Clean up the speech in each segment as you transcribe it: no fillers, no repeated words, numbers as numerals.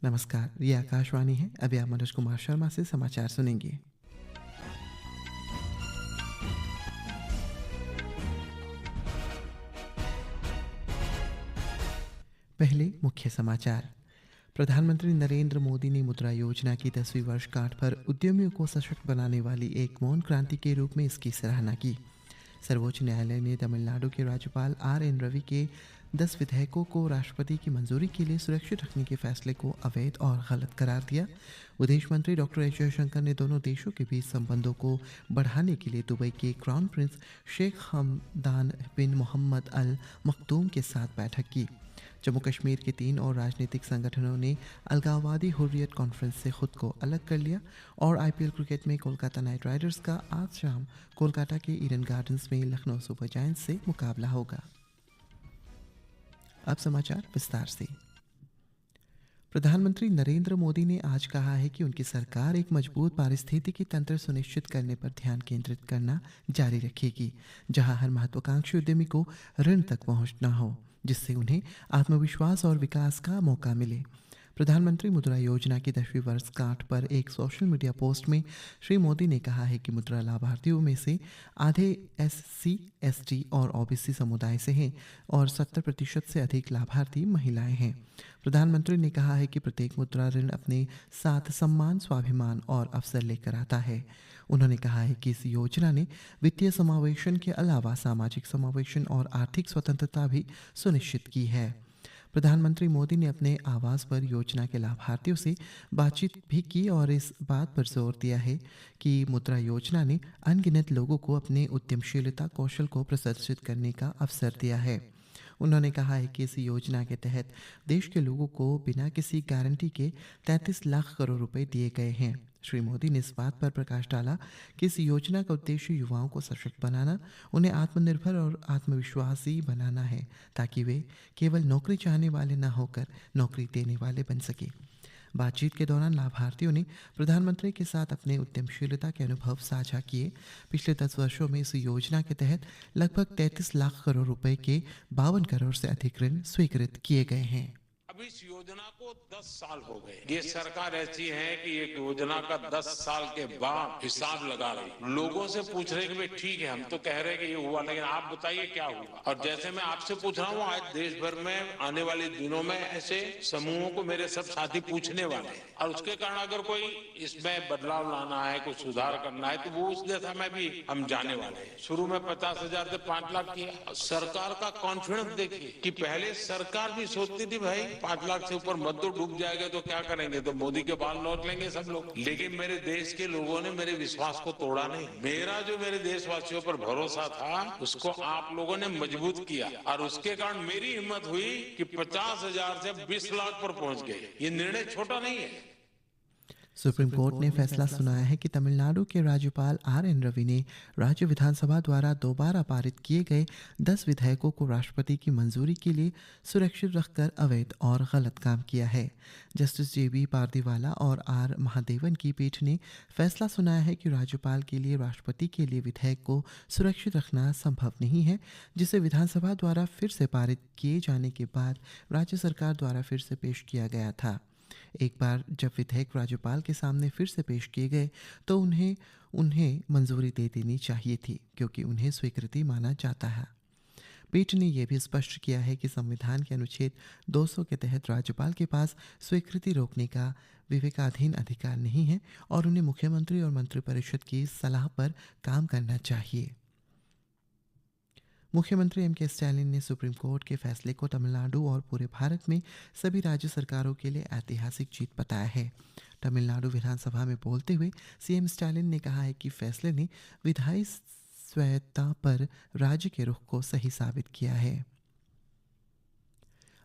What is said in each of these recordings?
नमस्कार, ये आकाशवाणी है। अभी आप मनोज कुमार शर्मा से समाचार सुनेंगे। पहले मुख्य समाचार। प्रधानमंत्री नरेंद्र मोदी ने मुद्रा योजना की 10वीं वर्षगांठ पर उद्यमियों को सशक्त बनाने वाली एक मौन क्रांति के रूप में इसकी सराहना की। सर्वोच्च न्यायालय ने तमिलनाडु के राज्यपाल RN रवि के 10 विधेयकों को राष्ट्रपति की मंजूरी के लिए सुरक्षित रखने के फैसले को अवैध और गलत करार दिया। विदेश मंत्री डॉक्टर एस जयशंकर ने दोनों देशों के बीच संबंधों को बढ़ाने के लिए दुबई के क्राउन प्रिंस शेख हमदान बिन मोहम्मद अल मखदूम के साथ बैठक की। जम्मू कश्मीर के 3 और राजनीतिक संगठनों ने अलगाववादी हुर्रियत कॉन्फ्रेंस से खुद को अलग कर लिया और IPL क्रिकेट में कोलकाता नाइट राइडर्स का आज शाम कोलकाता के ईडन गार्डन्स में लखनऊ सुपर जायंट्स से मुकाबला होगा। अब समाचार विस्तार से। प्रधानमंत्री नरेंद्र मोदी ने आज कहा है कि उनकी सरकार एक मजबूत पारिस्थितिकी तंत्र सुनिश्चित करने पर ध्यान केंद्रित करना जारी रखेगी, जहां हर महत्वाकांक्षी उद्यमी को ऋण तक पहुंचना हो, जिससे उन्हें आत्मविश्वास और विकास का मौका मिले। प्रधानमंत्री मुद्रा योजना की 10वीं वर्षगांठ पर एक सोशल मीडिया पोस्ट में श्री मोदी ने कहा है कि मुद्रा लाभार्थियों में से आधे SC, ST और OBC समुदाय से हैं और 70% से अधिक लाभार्थी महिलाएं हैं। प्रधानमंत्री ने कहा है कि प्रत्येक मुद्रा ऋण अपने साथ सम्मान, स्वाभिमान और अवसर लेकर आता है। उन्होंने कहा है कि इस योजना ने वित्तीय समावेशन के अलावा सामाजिक समावेशन और आर्थिक स्वतंत्रता भी सुनिश्चित की है। प्रधानमंत्री मोदी ने अपने आवास पर योजना के लाभार्थियों से बातचीत भी की और इस बात पर जोर दिया है कि मुद्रा योजना ने अनगिनत लोगों को अपने उद्यमशीलता कौशल को प्रदर्शित करने का अवसर दिया है। उन्होंने कहा है कि इस योजना के तहत देश के लोगों को बिना किसी गारंटी के 33 लाख करोड़ रुपए दिए गए हैं। श्री मोदी ने इस बात पर प्रकाश डाला कि इस योजना का उद्देश्य युवाओं को सशक्त बनाना, उन्हें आत्मनिर्भर और आत्मविश्वासी बनाना है, ताकि वे केवल नौकरी चाहने वाले न होकर नौकरी देने वाले बन सके। बातचीत के दौरान लाभार्थियों ने प्रधानमंत्री के साथ अपने उद्यमशीलता के अनुभव साझा किए। पिछले 10 वर्षों में इस योजना के तहत लगभग 33 लाख करोड़ रुपए के 52 करोड़ से अधिक ऋण स्वीकृत किए गए हैं। अब इस योजना को 10 साल हो गए। ये सरकार ऐसी है कि एक योजना का 10 साल के बाद हिसाब लगा रही। लोगों से पूछ रहे कि भाई ठीक है, हम तो कह रहे हैं कि ये हुआ, लेकिन आप बताइए क्या हुआ। और जैसे मैं आपसे पूछ रहा हूँ, आज देश भर में आने वाले दिनों में ऐसे समूहों को मेरे सब साथी पूछने वाले हैं, और उसके कारण अगर कोई इसमें बदलाव लाना है, कुछ सुधार करना है, तो वो उस दिशा में भी हम जाने वाले हैं। शुरू में 50,000 से 5 लाख किया। सरकार का कॉन्फिडेंस देखिए कि पहले सरकार भी सोचती थी भाई 5 लाख से ऊपर मत तो डूब जाएगा तो क्या करेंगे, तो मोदी के बाल लौट लेंगे सब लोग। लेकिन मेरे देश के लोगों ने मेरे विश्वास को तोड़ा नहीं। मेरा जो मेरे देशवासियों पर भरोसा था उसको आप लोगों ने मजबूत किया, और उसके कारण मेरी हिम्मत हुई कि 50,000 से 20 लाख पर पहुंच गए। ये निर्णय छोटा नहीं है। सुप्रीम कोर्ट ने फैसला सुनाया है कि तमिलनाडु के राज्यपाल RN रवि ने राज्य विधानसभा द्वारा दोबारा पारित किए गए 10 विधेयकों को राष्ट्रपति की मंजूरी के लिए सुरक्षित रखकर अवैध और गलत काम किया है। जस्टिस JB पारदीवाला और R महादेवन की पीठ ने फैसला सुनाया है कि राज्यपाल के लिए राष्ट्रपति के लिए विधेयक को सुरक्षित रखना संभव नहीं है, जिसे विधानसभा द्वारा फिर से पारित किए जाने के बाद राज्य सरकार द्वारा फिर से पेश किया गया था। एक बार जब विधेयक राज्यपाल के सामने फिर से पेश किए गए तो उन्हें मंजूरी दे देनी चाहिए थी, क्योंकि उन्हें स्वीकृति माना जाता है। पीठ ने यह भी स्पष्ट किया है कि संविधान के अनुच्छेद 200 के तहत राज्यपाल के पास स्वीकृति रोकने का विवेकाधीन अधिकार नहीं है और उन्हें मुख्यमंत्री और मंत्रिपरिषद की सलाह पर काम करना चाहिए। मुख्यमंत्री MK स्टैलिन ने सुप्रीम कोर्ट के फैसले को तमिलनाडु और पूरे भारत में सभी राज्य सरकारों के लिए ऐतिहासिक जीत बताया है। तमिलनाडु विधानसभा में बोलते हुए CM स्टैलिन ने कहा है कि फैसले ने विधायी स्वायत्तता पर राज्य के रुख को सही साबित किया है।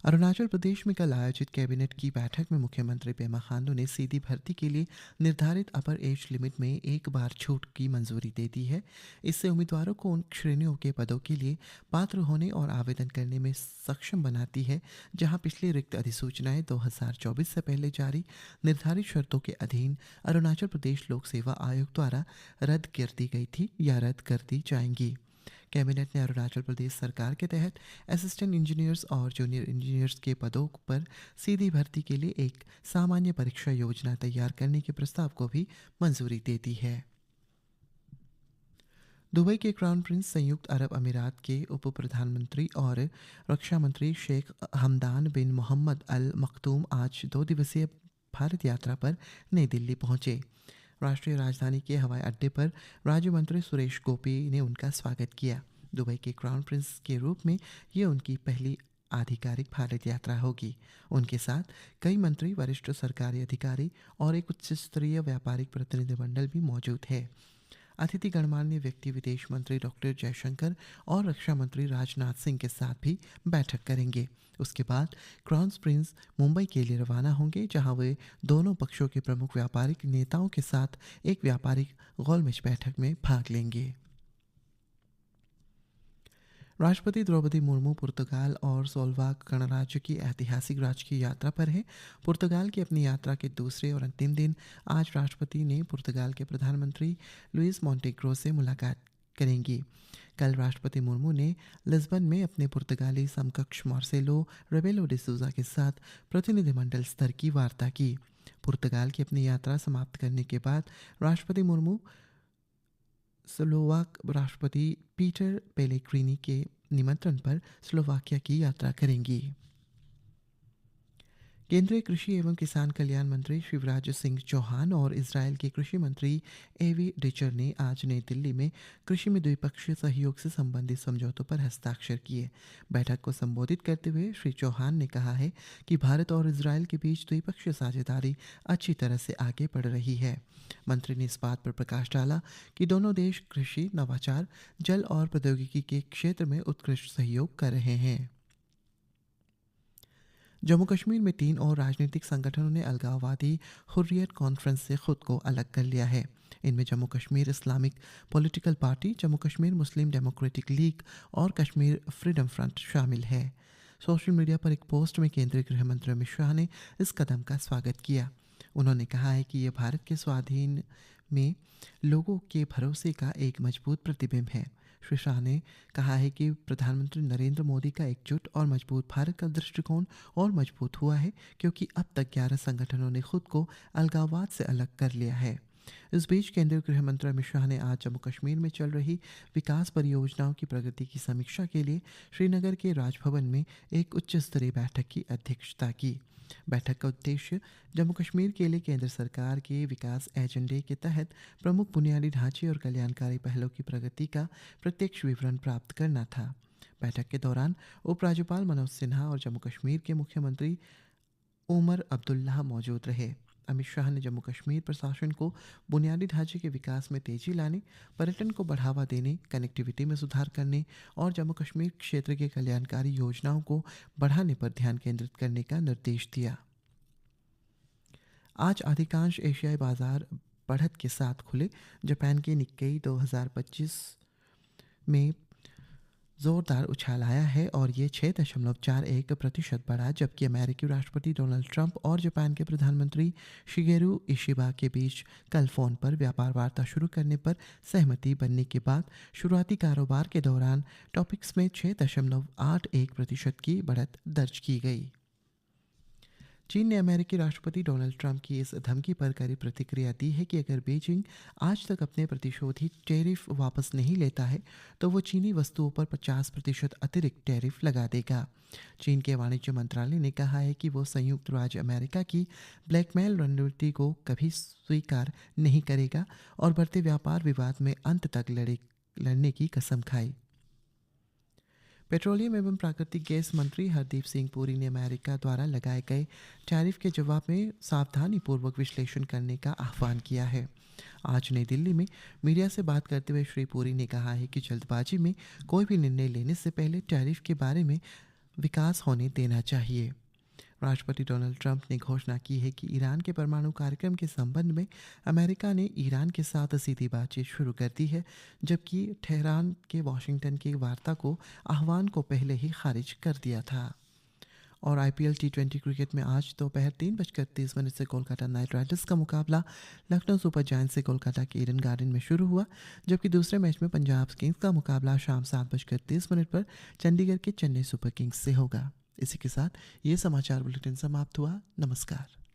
अरुणाचल प्रदेश में कल आयोजित कैबिनेट की बैठक में मुख्यमंत्री पेमा खांडू ने सीधी भर्ती के लिए निर्धारित अपर एज लिमिट में एक बार छूट की मंजूरी दे दी है। इससे उम्मीदवारों को उन श्रेणियों के पदों के लिए पात्र होने और आवेदन करने में सक्षम बनाती है जहां पिछली रिक्त अधिसूचनाएं 2024 से पहले जारी निर्धारित शर्तों के अधीन अरुणाचल प्रदेश लोक सेवा आयोग द्वारा रद्द कर दी गई थी या रद्द कर दी जाएंगी। कैबिनेट ने अरुणाचल प्रदेश सरकार के तहत असिस्टेंट इंजीनियर्स और जूनियर इंजीनियर्स के पदों पर सीधी भर्ती के लिए एक सामान्य परीक्षा योजना तैयार करने के प्रस्ताव को भी मंजूरी दे दी है। दुबई के क्राउन प्रिंस संयुक्त अरब अमीरात के उप प्रधानमंत्री और रक्षा मंत्री शेख हमदान बिन मोहम्मद अल मखदूम आज 2 दिवसीय भारत यात्रा पर नई दिल्ली पहुंचे। राष्ट्रीय राजधानी के हवाई अड्डे पर राज्य मंत्री सुरेश गोपी ने उनका स्वागत किया। दुबई के क्राउन प्रिंस के रूप में ये उनकी पहली आधिकारिक भारत यात्रा होगी। उनके साथ कई मंत्री, वरिष्ठ सरकारी अधिकारी और एक उच्च स्तरीय व्यापारिक प्रतिनिधिमंडल भी मौजूद है। अतिथि गणमान्य व्यक्ति विदेश मंत्री डॉक्टर जयशंकर और रक्षा मंत्री राजनाथ सिंह के साथ भी बैठक करेंगे। उसके बाद क्राउन प्रिंस मुंबई के लिए रवाना होंगे, जहां वे दोनों पक्षों के प्रमुख व्यापारिक नेताओं के साथ एक व्यापारिक गोलमेज बैठक में भाग लेंगे। राष्ट्रपति द्रौपदी मुर्मू पुर्तगाल और सोलवाक गणराज्य की ऐतिहासिक राजकीय यात्रा पर है। पुर्तगाल की अपनी यात्रा के दूसरे और अंतिम दिन आज राष्ट्रपति ने पुर्तगाल के प्रधानमंत्री लुइस मोंटेग्रो से मुलाकात करेंगी। कल राष्ट्रपति मुर्मू ने लिस्बन में अपने पुर्तगाली समकक्ष मार्सेलो रेबेलो डे सूजा के साथ प्रतिनिधिमंडल स्तर की वार्ता की। पुर्तगाल की अपनी यात्रा समाप्त करने के बाद राष्ट्रपति मुर्मू स्लोवाक राष्ट्रपति पीटर पेलेग्रिनी के निमंत्रण पर स्लोवाकिया की यात्रा करेंगी। केंद्रीय कृषि एवं किसान कल्याण मंत्री शिवराज सिंह चौहान और इजरायल के कृषि मंत्री एवी डिचर ने आज नई दिल्ली में कृषि में द्विपक्षीय सहयोग से संबंधित समझौतों पर हस्ताक्षर किए। बैठक को संबोधित करते हुए श्री चौहान ने कहा है कि भारत और इजरायल के बीच द्विपक्षीय साझेदारी अच्छी तरह से आगे बढ़ रही है। मंत्री ने इस बात पर प्रकाश डाला कि दोनों देश कृषि, नवाचार, जल और प्रौद्योगिकी के क्षेत्र में उत्कृष्ट सहयोग कर रहे हैं। जम्मू कश्मीर में 3 और राजनीतिक संगठनों ने अलगाववादी हुर्रियत कॉन्फ्रेंस से खुद को अलग कर लिया है। इनमें Jammu Kashmir Islamic political party, Jammu Kashmir Muslim democratic league और कश्मीर फ्रीडम फ्रंट शामिल है। सोशल मीडिया पर एक पोस्ट में केंद्रीय गृह मंत्री अमित शाह ने इस कदम का स्वागत किया। उन्होंने कहा है कि यह भारत के स्वाधीन में लोगों के भरोसे का एक मजबूत प्रतिबिंब है। श्री शाह ने कहा है कि प्रधानमंत्री नरेंद्र मोदी का एकजुट और मजबूत भारत का दृष्टिकोण और मजबूत हुआ है, क्योंकि अब तक 11 संगठनों ने खुद को अलगाववाद से अलग कर लिया है। इस बीच केंद्रीय गृह मंत्री अमित शाह ने आज जम्मू कश्मीर में चल रही विकास परियोजनाओं की प्रगति की समीक्षा के लिए श्रीनगर के राजभवन में एक उच्च स्तरीय बैठक की अध्यक्षता की। बैठक का उद्देश्य जम्मू कश्मीर के लिए केंद्र सरकार के विकास एजेंडे के तहत प्रमुख बुनियादी ढांचे और कल्याणकारी पहलों की प्रगति का प्रत्यक्ष विवरण प्राप्त करना था। बैठक के दौरान उपराज्यपाल मनोज सिन्हा और जम्मू कश्मीर के मुख्यमंत्री उमर अब्दुल्ला मौजूद रहे। अमित शाह ने जम्मू कश्मीर प्रशासन को बुनियादी ढांचे के विकास में तेजी लाने, पर्यटन को बढ़ावा देने, कनेक्टिविटी में सुधार करने और जम्मू कश्मीर क्षेत्र के कल्याणकारी योजनाओं को बढ़ाने पर ध्यान केंद्रित करने का निर्देश दिया। आज अधिकांश एशियाई बाजार बढ़त के साथ खुले। जापान के निक्केई 2025 में जोरदार उछाल आया है और ये 6.41% बढ़ा, जबकि अमेरिकी राष्ट्रपति डोनाल्ड ट्रंप और जापान के प्रधानमंत्री शिगेरू इशिबा के बीच कल फोन पर व्यापार वार्ता शुरू करने पर सहमति बनने के बाद शुरुआती कारोबार के दौरान टॉपिक्स में 6.81% की बढ़त दर्ज की गई। चीन ने अमेरिकी राष्ट्रपति डोनाल्ड ट्रंप की इस धमकी पर कड़ी प्रतिक्रिया दी है कि अगर बीजिंग आज तक अपने प्रतिशोधी टैरिफ वापस नहीं लेता है तो वो चीनी वस्तुओं पर 50% अतिरिक्त टैरिफ लगा देगा। चीन के वाणिज्य मंत्रालय ने कहा है कि वो संयुक्त राज्य अमेरिका की ब्लैकमेल रणनीति को कभी स्वीकार नहीं करेगा और बढ़ते व्यापार विवाद में अंत तक लड़ने की कसम खाई। पेट्रोलियम एवं प्राकृतिक गैस मंत्री हरदीप सिंह पुरी ने अमेरिका द्वारा लगाए गए टैरिफ के जवाब में सावधानीपूर्वक विश्लेषण करने का आह्वान किया है। आज नई दिल्ली में मीडिया से बात करते हुए श्री पुरी ने कहा है कि जल्दबाजी में कोई भी निर्णय लेने से पहले टैरिफ के बारे में विकास होने देना चाहिए। राष्ट्रपति डोनाल्ड ट्रंप ने घोषणा की है कि ईरान के परमाणु कार्यक्रम के संबंध में अमेरिका ने ईरान के साथ सीधी बातचीत शुरू कर दी है, जबकि तेहरान के वाशिंगटन की वार्ता को आह्वान को पहले ही खारिज कर दिया था। और आईपीएल टी20 क्रिकेट में आज दोपहर 3:30 से कोलकाता नाइट राइडर्स का मुकाबला लखनऊ सुपर जायंट्स से कोलकाता के ईडन गार्डन में शुरू हुआ, जबकि दूसरे मैच में पंजाब किंग्स का मुकाबला शाम 7:30 पर चंडीगढ़ के चेन्नई सुपर किंग्स से होगा। इसी के साथ ये समाचार बुलेटिन समाप्त हुआ। नमस्कार।